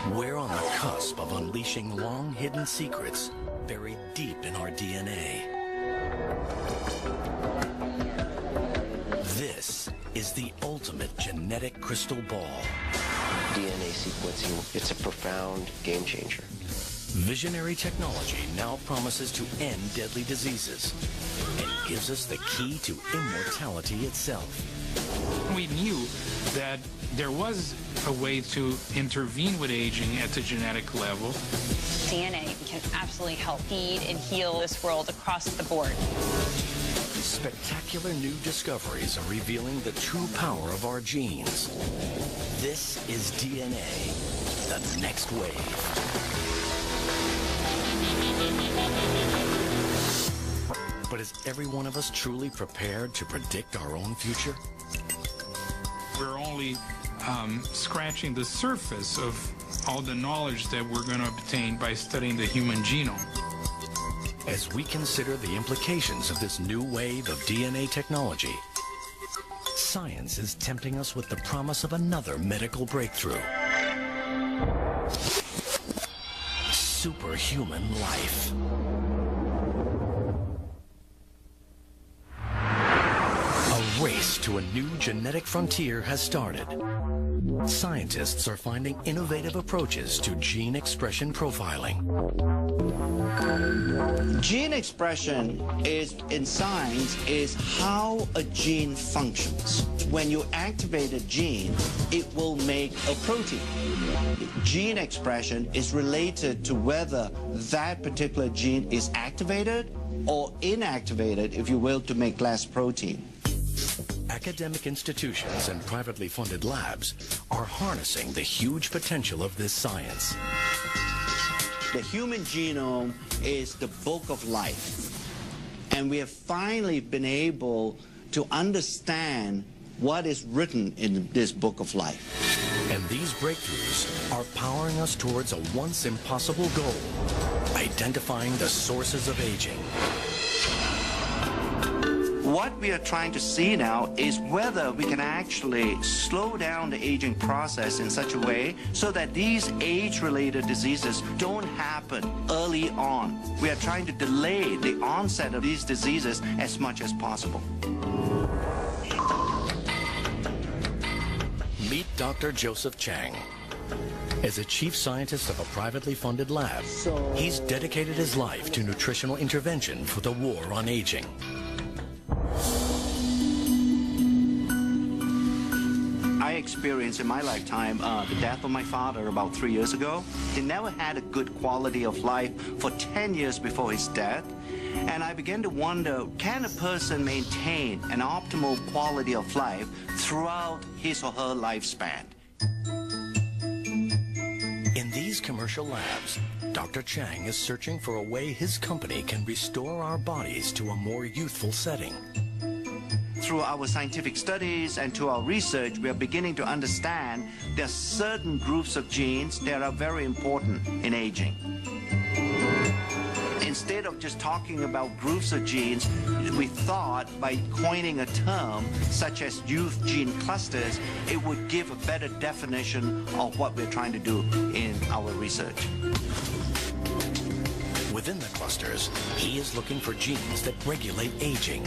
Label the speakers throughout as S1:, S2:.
S1: We're on the cusp of unleashing long-hidden secrets buried deep in our DNA. This is the ultimate genetic crystal ball.
S2: DNA sequencing, it's a profound game changer.
S1: Visionary technology now promises to end deadly diseases and gives us the key to immortality itself.
S3: We knew that there was a way to intervene with aging at the genetic level.
S4: DNA can absolutely help feed and heal this world across the board.
S1: Spectacular new discoveries are revealing the true power of our genes. This is DNA, the next wave. But is every one of us truly prepared to predict our own future?
S3: We're only scratching the surface of all the knowledge that we're going to obtain by studying the human genome.
S1: As we consider the implications of this new wave of DNA technology, science is tempting us with the promise of another medical breakthrough. Superhuman life. A race to a new genetic frontier has started. Scientists are finding innovative approaches to gene expression profiling.
S5: Gene expression in science is how a gene functions. When you activate a gene, it will make a protein. Gene expression is related to whether that particular gene is activated or inactivated, if you will, to make less protein.
S1: Academic institutions and privately funded labs are harnessing the huge potential of this science.
S5: The human genome is the book of life, and we have finally been able to understand what is written in this book of life.
S1: And these breakthroughs are powering us towards a once impossible goal, identifying the sources of aging.
S5: What we are trying to see now is whether we can actually slow down the aging process in such a way so that these age-related diseases don't happen early on. We are trying to delay the onset of these diseases as much as possible.
S1: Meet Dr. Joseph Chang. As a chief scientist of a privately funded lab, he's dedicated his life to nutritional intervention for the war on aging.
S5: I experienced in my lifetime the death of my father about 3 years ago. He never had a good quality of life for 10 years before his death. And I began to wonder, can a person maintain an optimal quality of life throughout his or her lifespan?
S1: In these commercial labs, Dr. Chang is searching for a way his company can restore our bodies to a more youthful setting.
S5: Through our scientific studies and to our research, we are beginning to understand there are certain groups of genes that are very important in aging. Instead of just talking about groups of genes, we thought by coining a term such as youth gene clusters, it would give a better definition of what we're trying to do in our research.
S1: Within the clusters, he is looking for genes that regulate aging.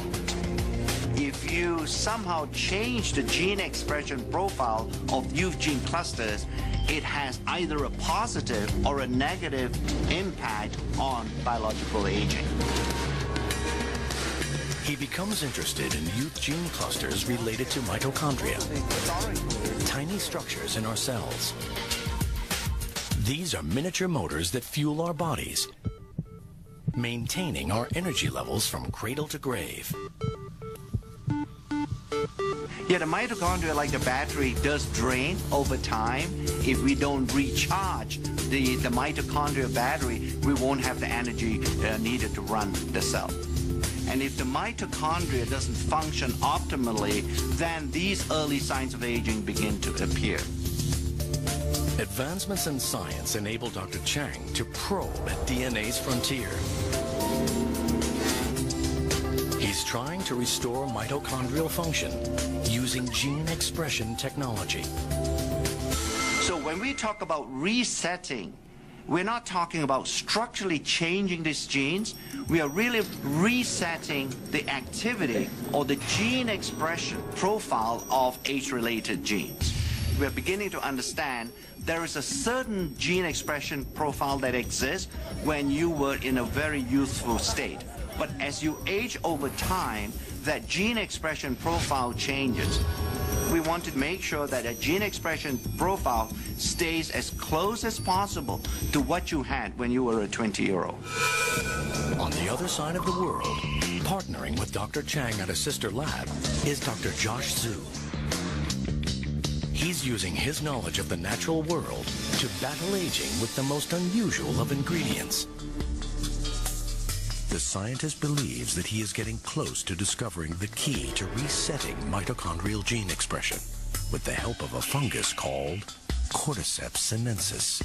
S5: If you somehow change the gene expression profile of youth gene clusters, it has either a positive or a negative impact on biological aging.
S1: He becomes interested in youth gene clusters related to mitochondria, tiny structures in our cells. These are miniature motors that fuel our bodies, maintaining our energy levels from cradle to grave.
S5: Yeah, the mitochondria, like the battery, does drain over time. If we don't recharge the mitochondrial battery, we won't have the energy needed to run the cell. And if the mitochondria doesn't function optimally, then these early signs of aging begin to appear.
S1: Advancements in science enable Dr. Chang to probe at DNA's frontier. He's trying to restore mitochondrial function using gene expression technology.
S5: So when we talk about resetting, we're not talking about structurally changing these genes. We are really resetting the activity or the gene expression profile of age-related genes. We're beginning to understand there is a certain gene expression profile that exists when you were in a very youthful state. But as you age over time, that gene expression profile changes. We want to make sure that a gene expression profile stays as close as possible to what you had when you were a 20-year-old.
S1: On the other side of the world, partnering with Dr. Chang at a sister lab, is Dr. Josh Zhu. He's using his knowledge of the natural world to battle aging with the most unusual of ingredients. The scientist believes that he is getting close to discovering the key to resetting mitochondrial gene expression with the help of a fungus called Cordyceps sinensis.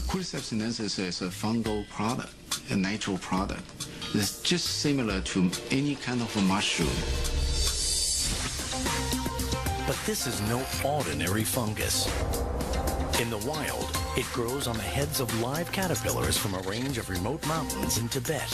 S6: Cordyceps sinensis is a fungal product, a natural product. It's just similar to any kind of a mushroom.
S1: But this is no ordinary fungus. In the wild, it grows on the heads of live caterpillars from a range of remote mountains in Tibet.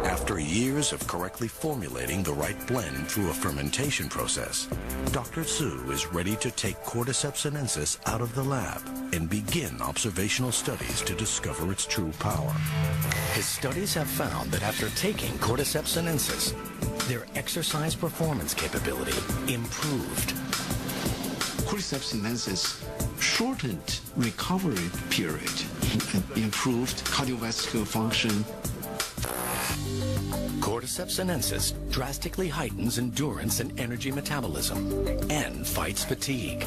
S1: After years of correctly formulating the right blend through a fermentation process, Dr. Zhu is ready to take Cordyceps sinensis out of the lab and begin observational studies to discover its true power. His studies have found that after taking Cordyceps sinensis, their exercise performance capability improved.
S6: Cordyceps sinensis shortened recovery period and improved cardiovascular function.
S1: Cordyceps sinensis drastically heightens endurance and energy metabolism and fights fatigue.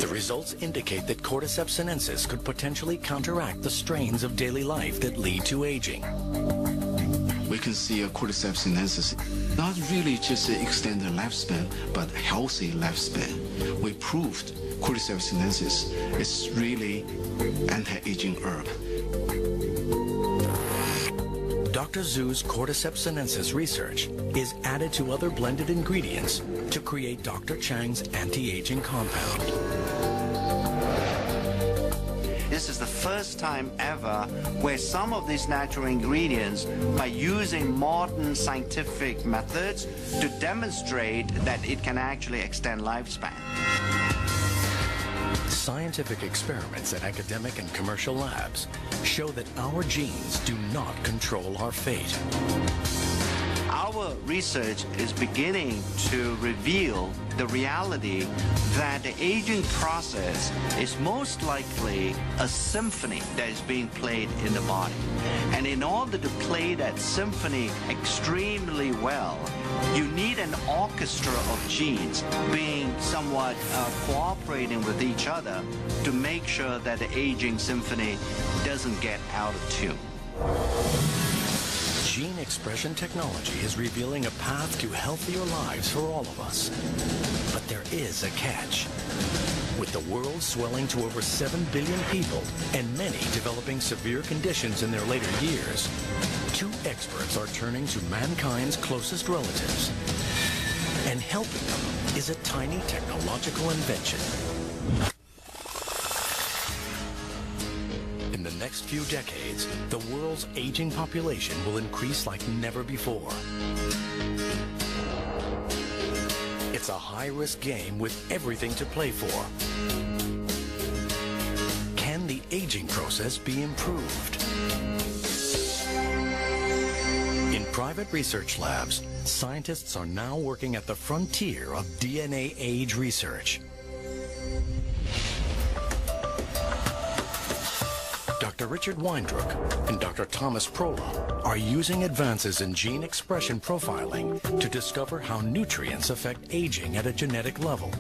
S1: The results indicate that Cordyceps sinensis could potentially counteract the strains of daily life that lead to aging.
S6: We can see a Cordyceps sinensis not really just extend the lifespan, but healthy lifespan. We proved Cordyceps sinensis is really anti-aging herb.
S1: Dr. Zhu's Cordyceps sinensis research is added to other blended ingredients to create Dr. Chang's anti-aging compound.
S5: This is the first time ever where some of these natural ingredients, by using modern scientific methods, to demonstrate that it can actually extend lifespan.
S1: Scientific experiments at academic and commercial labs show that our genes do not control our fate.
S5: Our research is beginning to reveal the reality that the aging process is most likely a symphony that is being played in the body. And in order to play that symphony extremely well, you need an orchestra of genes being somewhat cooperating with each other to make sure that the aging symphony doesn't get out of tune.
S1: Gene expression technology is revealing a path to healthier lives for all of us. But there is a catch. With the world swelling to over 7 billion people and many developing severe conditions in their later years, 2 experts are turning to mankind's closest relatives. And helping them is a tiny technological invention. In the next few decades, the world's aging population will increase like never before. It's a high-risk game with everything to play for. Can the aging process be improved? In private research labs, scientists are now working at the frontier of DNA age research. Dr. Richard Weindruck and Dr. Thomas Prola are using advances in gene expression profiling to discover how nutrients affect aging at a genetic level.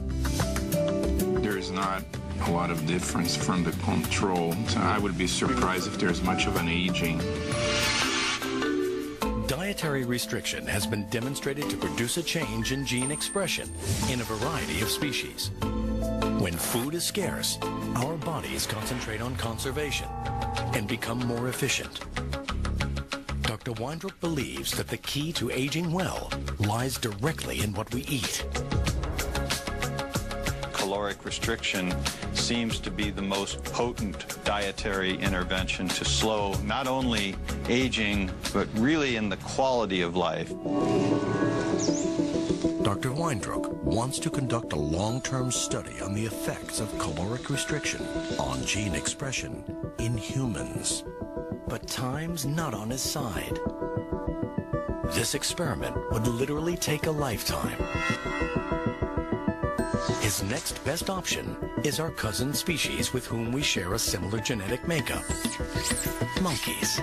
S3: There is not a lot of difference from the control, so I would be surprised if there's much of an aging.
S1: Dietary restriction has been demonstrated to produce a change in gene expression in a variety of species. When food is scarce, our bodies concentrate on conservation and become more efficient. Dr. Weindruck believes that the key to aging well lies directly in what we eat.
S7: Caloric restriction seems to be the most potent dietary intervention to slow not only aging, but really in the quality of life.
S1: Dr. Weindruck wants to conduct a long-term study on the effects of caloric restriction on gene expression in humans. But time's not on his side. This experiment would literally take a lifetime. His next best option is our cousin species with whom we share a similar genetic makeup: monkeys.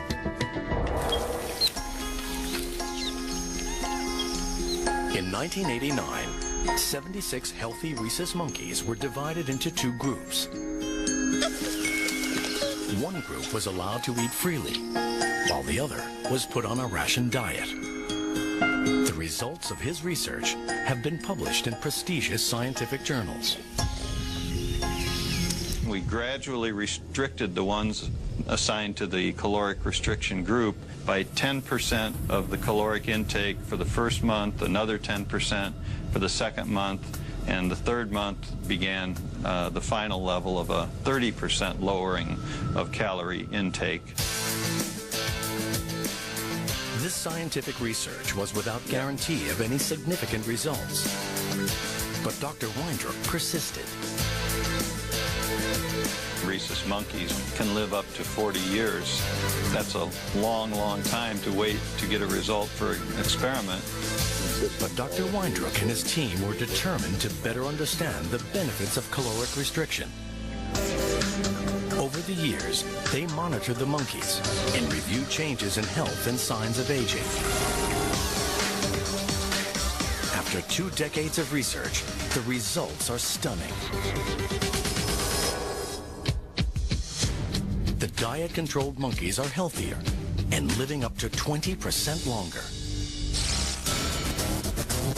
S1: In 1989, 76 healthy rhesus monkeys were divided into two groups. One group was allowed to eat freely, while the other was put on a ration diet. The results of his research have been published in prestigious scientific journals.
S7: We gradually restricted the ones assigned to the caloric restriction group by 10% of the caloric intake for the first month, another 10% for the second month, and the third month began the final level of a 30% lowering of calorie intake.
S1: This scientific research was without guarantee of any significant results. But Dr. Weindruck persisted.
S7: Rhesus monkeys can live up to 40 years. That's a long, long time to wait to get a result for an experiment.
S1: But Dr. Weindruck and his team were determined to better understand the benefits of caloric restriction. Over the years, they monitored the monkeys and reviewed changes in health and signs of aging. After 2 decades of research, the results are stunning. The diet-controlled monkeys are healthier and living up to 20% longer.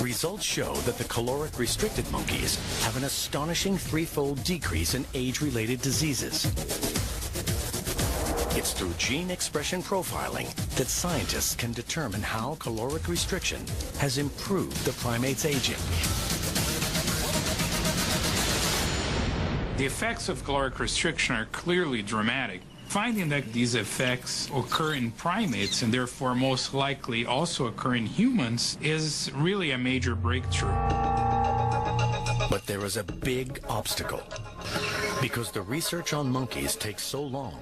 S1: Results show that the caloric-restricted monkeys have an astonishing 3-fold decrease in age-related diseases. It's through gene expression profiling that scientists can determine how caloric restriction has improved the primate's aging.
S3: The effects of caloric restriction are clearly dramatic. Finding that these effects occur in primates and therefore most likely also occur in humans is really a major breakthrough.
S1: But there is a big obstacle. Because the research on monkeys takes so long,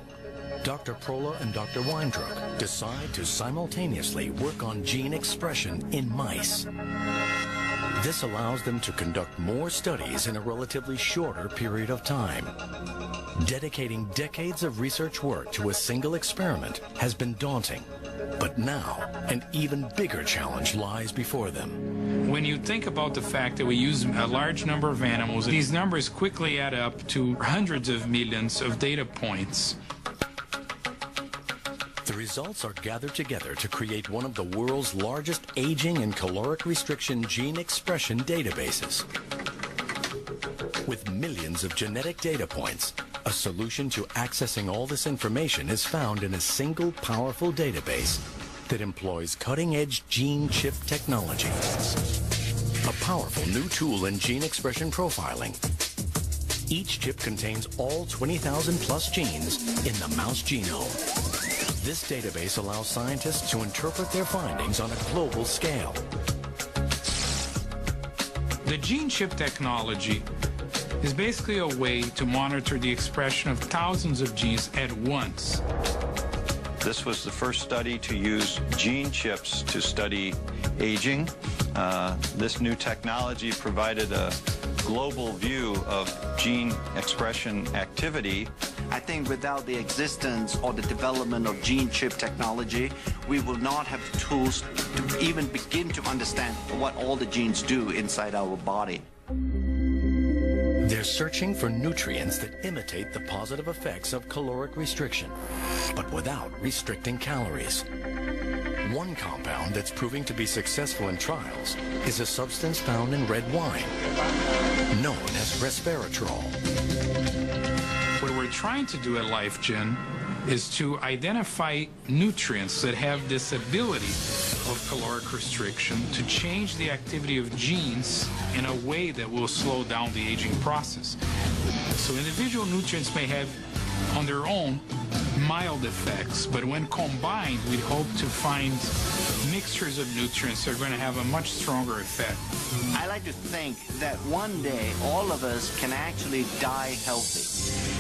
S1: Dr. Prola and Dr. Weindruck decide to simultaneously work on gene expression in mice. This allows them to conduct more studies in a relatively shorter period of time. Dedicating decades of research work to a single experiment has been daunting, but now an even bigger challenge lies before them.
S3: When you think about the fact that we use a large number of animals, these numbers quickly add up to hundreds of millions of data points.
S1: The results are gathered together to create one of the world's largest aging and caloric restriction gene expression databases. With millions of genetic data points, a solution to accessing all this information is found in a single powerful database that employs cutting-edge gene chip technology. A powerful new tool in gene expression profiling. Each chip contains all 20,000 plus genes in the mouse genome. This database allows scientists to interpret their findings on a global scale.
S3: The gene chip technology is basically a way to monitor the expression of thousands of genes at once.
S7: This was the first study to use gene chips to study aging. This new technology provided a global view of gene expression activity.
S5: I think without the existence or the development of gene chip technology, we will not have the tools to even begin to understand what all the genes do inside our body.
S1: They're searching for nutrients that imitate the positive effects of caloric restriction, but without restricting calories. One compound that's proving to be successful in trials is a substance found in red wine, known as resveratrol.
S3: What we're trying to do at LifeGen is to identify nutrients that have this ability of caloric restriction to change the activity of genes in a way that will slow down the aging process. So individual nutrients may have on their own mild effects, but when combined, we hope to find mixtures of nutrients that are going to have a much stronger effect.
S5: I like to think that one day all of us can actually die healthy.